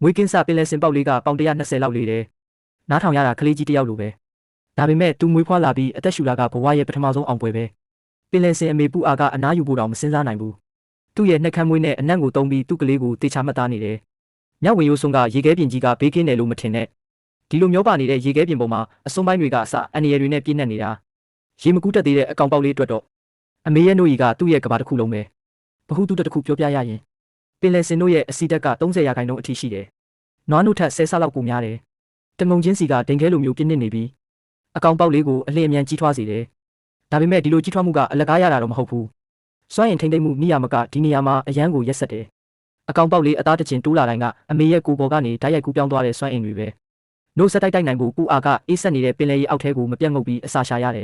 ငွေကင်းစပင်လယ်စင်ပေါက်လေးကပေါင်120လောက်လေးတယ်နားထောင်ရတာကလေးကြီးတယောက်လိုပဲဒါပေမဲ့သူမွေးဖွားလာပြီးအသက်ရှူတာကဘဝရဲ့ပထမဆုံးအောင်ပွဲပဲပင်လယ်စင်အမေပူအားကအနားယူဖို့တောင်မစင်စားနိုင်ဘူးသူ့ရဲ့နှက်ခမ်းမွေးနဲ့အနံ့ကိုတုံးပြီးသူ့ကလေးကိုတေချာမှတ်သားနေတယ်မြောက်ဝင်ရိုးစွန်းကရေခဲပြင်ကြီးကဘေးကင်းတယ်လို့မထင်နဲ့ဒီလိုမျောပါနေတဲ့ရေခဲပြင်ပေါ်မှာအစွန်းပိုင်းတွေကအစအန်ရယ်တွေနဲ့ပြည့်နှက်နေတာရေမကူးတက်သေးတဲ့အကောင်ပေါက်လေးအတွက်တော့အမေရဲ့နှုတ်ရီကသူ့ရဲ့ကဘာတစ်ခုလုံးပဲဘဟုတုတတစ်ခုပြောပြရရင်ပင်လယ်စင်တို့ရဲ့အစီတက်က30%အထိရှိတယ်နွားနို့ထက်10ဆလောက်ပိုများတယ်တငုံချင်းစီကဒိန်ခဲလိုမျိုးပြင်းနေပြီးအကောင်ပေါက်လေးကိုအလင်းအမြန်ကြီးထွားစေတယ်ဒါပေမဲ့ဒီလိုကြီးထွားမှုကအလကားရတာတော့မဟုတ်ဘူးစွမ်းရင်ထိမ့်သိမ့်မှုမိရမကဒီနေရာမှာအရန်ကိုရက်ဆက်တယ်အကောင်ပေါက်လေးအသားတချင်တိုးလာတိုင်းကအမေရဲ့ကိုယ်ပေါ်ကနေဓာတ်ရိုက်ကူးပြောင်းသွားတဲ့စွမ်းအင်တွေပဲနို့ဆက်တိုက်နိုင်ဖို့ပူအားကအေးဆက်နေတဲ့ပင်လယ်ရေအောက်ထဲကိုမပြတ်ငုပ်ပြီးအစာရှာရတယ်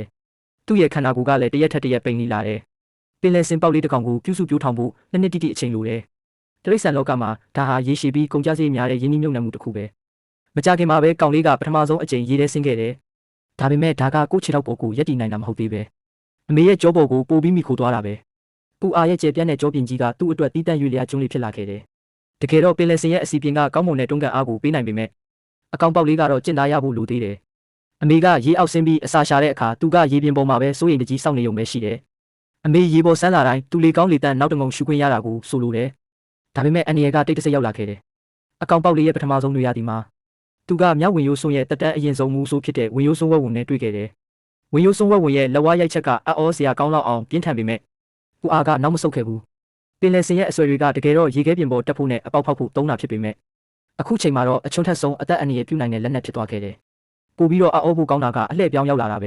သူ့ရဲ့ခန္ဓာကိုယ်ကလည်းတရက်ထက်တရက်ပိန်နေလာတယ်ပင်လယ်စင်ပေါက်လေးတစ်ကောင်ကိုပြုစုပြိုးထောင်ဖို့နှစ်တိတိအချိန်လိုတယ်တရိတ်ဆန်လောကမှာဒါဟာရေရှည်ပြီးကုန်ကျစရိတ်များတဲ့ရင်းနှီးမြှုပ်နှံမှုတစ်ခုပဲမကြခင်မှာပဲကောင်လေးကပထမဆုံးအကြိမ်ရေထဲဆင်းခဲ့တယ်ဒါပေမဲ့ဒါကကိုယ့်ခြေထောက်ပေါ်ကိုရက်တည်နိုင်တာမဟုတ်သေးပဲအမေရဲ့ကြောပေါ်ကိုပိုပြီးမိခိုသွားတာပဲပူအားရဲ့ကျေပြန့်တဲ့ကြောပြင်ကြီးကသူ့အတွက်တီးတန့်ရွေလျာကျွန်းလေးဖြစ်လာခဲ့တယ်တကယ်တော့ပင်လယ်စင်ရဲ့အစီပြင်ကကောင်းမွန်တဲ့တွန်းကန်အားကိုပေးနိုင်ပေမဲ့အကောင်ပေါက်လေးကတော့ကျင့်သားရဖို့လိုသေးတယ်အမေကရေအောက်ဆင်းပြီးအစာရှာတဲ့အခါသူကရေပြင်ပေါ်မှာပဲစိုးရိမ်တကြီးစောင့်နေုံပဲရှိတယ်အမေရေပေါ်ဆန်းလာတိုင်းသူလေကောင်းလေတန့်နောက်တငုံရှူခွင့်ရတာကိုဆိုလိုတယ်ဒါပေမဲ့အန်ရီယာကတိတ်တဆိတ်ရောက်လာခဲ့တယ်အကောင်ပေါက်လေးရဲ့ပထမဆုံးတွေ့ရသည်မှာသူကမြောက်ဝင်ရိုးစွန်းရဲ့တက်တန်းအရင်ဆုံးမူဆိုးဖြစ်တဲ့ဝင်ရိုးစွန်းဝက်ဝင်နဲ့တွေ့ခဲ့တယ်ဝင်ရိုးစွန်းဝက်ဝင်ရဲ့လက်ဝါးရိုက်ချက်ကအအောစရာကောင်းလောက်အောင်ပြင်းထန်ပေမဲ့ပူအားကနောက်မဆုတ်ခဲ့ဘူးပင်လယ်စင်ရဲ့အဆွဲတွေကတကယ်တော့ရေခဲပြင်ပေါ်တက်ဖို့နဲ့အပေါက်ဖောက်ဖို့သုံးတာဖြစ်ပေမဲ့အခုချိန်မှာတော့အချွန်းထက်ဆုံးအသက်အန္တရာယ်ပြုနိုင်တဲ့လက်နက်ဖြစ်သွားခဲ့တယ်ပို့ပြီးတော့အောဖို့ကောင်းတာကအလှည့်ပြောင်းရောက်လာတာပဲ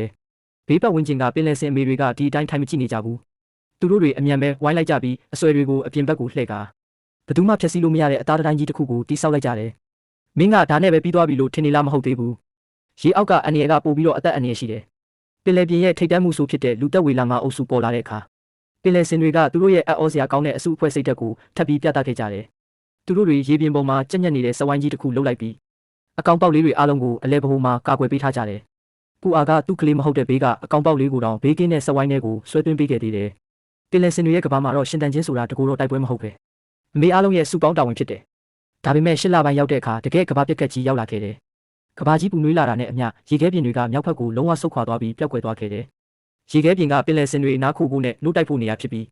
ဘေးပတ်ဝန်းကျင်ကပင်လယ်စင်အမေတွေကဒီအတိုင်းထိုင်မကြည့်နေကြဘူးသူတို့တွေအမြန်ပဲဝိုင်းလိုက်ကြပြီးအဆွဲတွေကိုအပြင်ဘက်ကိုလှည့်ကာဘယ်သူမှဖျက်ဆီးလို့မရတဲ့အသားတိုင်းကြီးတစ်ခုကိုတိဆောက်လိုက်ကြတယ်မင်းကဒါနဲ့ပဲပြီးသွားပြီလို့ထင်နေလားမဟုတ်သေးဘူးရေအောက်ကအန်ရီကပို့ပြီးတော့အသက်အန္တရာယ်ရှိတယ်ပင်လယ်ပြင်ရဲ့ထိပ်တန်းမှုဆိုဖြစ်တဲ့လူသက်ဝေလာငါအုပ်စုပေါ်လာတဲ့အခါပင်လယ်စင်တွေကသူတို့ရဲ့အောစရာကောင်းတဲ့အစုအဖွဲ့စိတ်ဓာတ်ကိုထပ်ပြီးပြသခဲ့ကြတယ်သူတို့တွေရေပြင်ပေါ်မှာကြက်ညက်နေတဲ့စဝိုင်းကြီးတစ်ခုလှုပ်လိုက်ပြီးအကောင်ပေါက်လေးတွေအားလုံးကိုအလဲဘဟုမှာကာကွယ်ပေးထားကြတယ်ပူအားကသူ့ကလေးမဟုတ်တဲ့ဘေးကအကောင်ပေါက်လေးကိုတောင်ဘေးကင်းတဲ့စဝိုင်းတွေကိုဆွဲသွင်းပေးခဲ့သေးတယ်ပင်လယ်စင်တွေရဲ့ကဘာမှာတော့ရှင်တန်ချင်းဆိုတာတကူတော့တိုက်ပွဲမဟုတ်ပဲအမေအားလုံးရဲ့စုပေါင်းတာဝန်ဖြစ်တယ်ဒါပေမဲ့8လပိုင်းရောက်တဲ့အခါတကယ်ကဘာပြက်ကက်ကြီးရောက်လာခဲ့တယ်ကဘာကြီးပူနွေးလာတာနဲ့အမျှရေခဲပြင်တွေကမြောက်ဘက်ကိုလုံးဝဆုတ်ခွာသွားပြီးပျောက်ကွယ်သွားခဲ့တယ်ရေခဲပြင်ကပင်လယ်စင်တွေနားခိုဖို့နဲ့နှုတ်တိုက်ဖို့နေရာဖြစ်ပြီ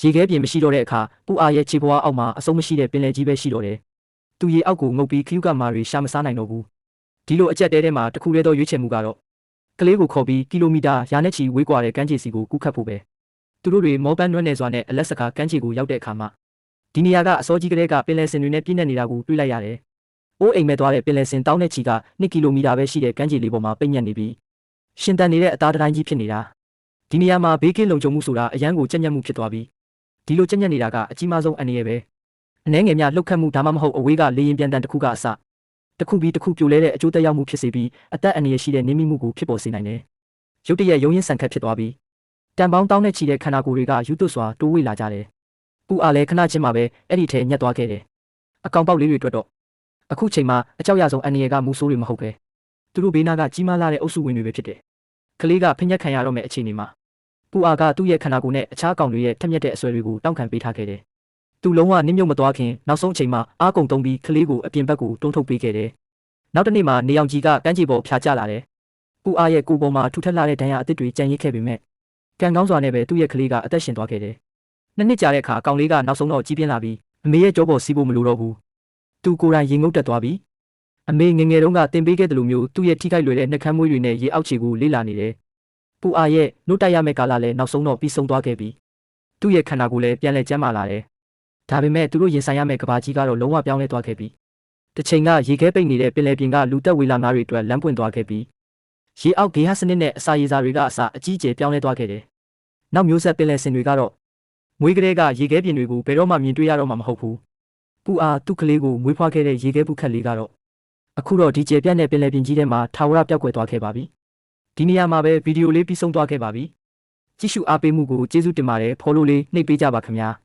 းရေခဲပြင်မရှိတော့တဲ့အခါပူအားရဲ့ခြေဘဝအောက်မှာအဆုံးမရှိတဲ့ပင်လယ်ကြီးပဲရှိတော့တယ်သူရေအောက်ကိုငုပ်ပြီးခယူကမာတွေရှာမစားနိုင်တော့ဘူးဒီလိုအကျက်တဲထဲမှာတခုတည်းသောရွေးချယ်မှုကတော့ကလေးကိုခေါ်ပြီးကီလိုမီတာရာနဲ့ချီဝေးကွာတဲ့ကမ်းခြေစီကိုကူးခတ်ဖို့ပဲသူတို့တွေမောပန်းနွမ်းနယ်စွာနဲ့အလက်စကားကမ်းခြေကိုရောက်တဲ့အခါမှာဒီနေရာကအစောကြီးကလေးကပင်လယ်စင်တွေနဲ့ပြည့်နေနေတာကိုတွေ့လိုက်ရတယ်။အိုးအိမ်မဲ့သွားတဲ့ပင်လယ်စင်တောင်းတဲ့ချီက2ကီလိုမီတာပဲရှိတဲ့ကမ်းခြေလေးပေါ်မှာပိတ်ညက်နေပြီးရှင်တန်နေတဲ့အသားတိုင်းကြီးဖြစ်နေတာ။ဒီနေရာမှာဘေးကင်းလုံခြုံမှုဆိုတာအရန်ကိုကြက်ညက်မှုဖြစ်သွားပြီးဒီလိုကြက်ညက်နေတာကအကြီးမားဆုံးအန္တရာယ်ပဲ။အနှဲငယ်များလှုပ်ခတ်မှုဒါမှမဟုတ်အဝေးကလေရင်ပြန်တန်တစ်ခုကအစတစ်ခုပြီးတစ်ခုပြိုလဲတဲ့အကျိုးသက်ရောက်မှုဖြစ်စေပြီးအသက်အန္တရာယ်ရှိတဲ့နင်းမိမှုကိုဖြစ်ပေါ်စေနိုင်တယ်။ရုတ်တရက်ရုံရင်းဆန်ခတ်ဖြစ်သွားပြီးတန်ပေါင်းတောင်းတဲ့ချီတဲ့ခန္ဓာကိုယ်တွေကယူသွစွာတိုးဝေးလာကြတယ်။ပူအားလည်းခဏချင်းမှာပဲအဲ့ဒီထဲညက်သွားခဲ့တယ်။အကောင်ပေါက်လေးတွေအတွက်တော့အခုချိန်မှာအကြောက်ရဆုံးအန္တရာယ်ကမူဆိုးတွေမဟုတ်ပဲသူတို့ဘေးနားကကြီးမားလာတဲ့အုပ်စုဝင်တွေပဲဖြစ်တယ်။ကလေးကဖိညက်ခံရတော့မယ့်အခြေအနေမှာပူအားကသူ့ရဲ့ခန္ဓာကိုယ်နဲ့အခြားကောင်တွေရဲ့ထက်မြက်တဲ့အဆွဲတွေကိုတောင်းခံပေးထားခဲ့တယ်။သူလုံးဝနစ်မြုပ်မသွားခင်နောက်ဆုံးအချိန်မှာအားကုန်သုံးပြီးကလေးကိုအပြင်ဘက်ကိုတွန်းထုတ်ပေးခဲ့တယ်။နောက်တစ်နေ့မှာနေအောင်ကြီးကကမ်းခြေပေါ်ဖြာကျလာတယ်။ပူအားရဲ့ကိုယ်ပေါ်မှာထူထပ်လာတဲ့ဒဏ်ရာအသစ်တွေကြံ့ရစ်ခဲ့ပေမဲ့ကံကောင်းစွာနဲ့ပဲသူ့ရဲ့ကလေးကအသက်ရှင်သွားခဲ့တယ်။နှစ်ကြာတဲ့အခါကောင်လေးကနောက်ဆုံးတော့ကြီးပြင်းလာပြီးအမေရဲ့ကြောပေါ်စီးဖို့မလိုတော့ဘူး။သူကိုယ်တိုင်ရေငုပ်တက်သွားပြီးအမေငငယ်တုန်းကတင်ပေးခဲ့တယ်လို့မျိုးသူ့ရဲ့ထိခိုက်လွယ်တဲ့နှက်ခမ်းမွေးတွေနဲ့ရေအောက်ခြေကိုလေ့လာနေတယ်။ပူအားရဲ့နှုတ်တိုက်ရမယ့်ကာလလည်းနောက်ဆုံးတော့ပြီးဆုံးသွားခဲ့ပြီးသူ့ရဲ့ခန္ဓာကိုယ်လည်းပြန်လည်ကျန်းမာလာတယ်။ဒါပေမဲ့သူတို့ရင်ဆိုင်ရမယ့်ကဘာကြီးကတော့လုံးဝပြောင်းလဲသွားခဲ့ပြီးတစ်ချိန်ကရေခဲပိတ်နေတဲ့ပင်လယ်ပြင်ကလူသက်ဝေလာငါးတွေအတွက်လမ်းပွင့်သွားခဲ့ပြီးရေအောက်ဂေဟစနစ်နဲ့အစာရေစာတွေကအစာအကြီးအကျယ်ပြောင်းလဲသွားခဲ့တယ်။နောက်မျိုးဆက်ပင်လယ်စင်တွေကတော့မွေးကလေးကရေခဲပြင်တွေကိုဘယ်တော့မှမြင်တွေ့ရတော့မှာမဟုတ်ဘူး။ပူအားသူ့ကလေးကိုမွေးဖွားခဲ့တဲ့ရေခဲပုခက်လေးကတော့အခုတော့ဒီကျေပြန့်တဲ့ပင်လယ်ပြင်ကြီးထဲမှာထာဝရပျောက်ကွယ်သွားခဲ့ပါပြီ။ဒီနေရာမှာပဲဗီဒီယိုလေးပြီးဆုံးသွားခဲ့ပါပြီ။ကြည့်ရှုအားပေးမှုကိုကျေးဇူးတင်ပါတယ်ဖော်လို့လေးနှိပ်ပေးကြပါခင်ဗျာ။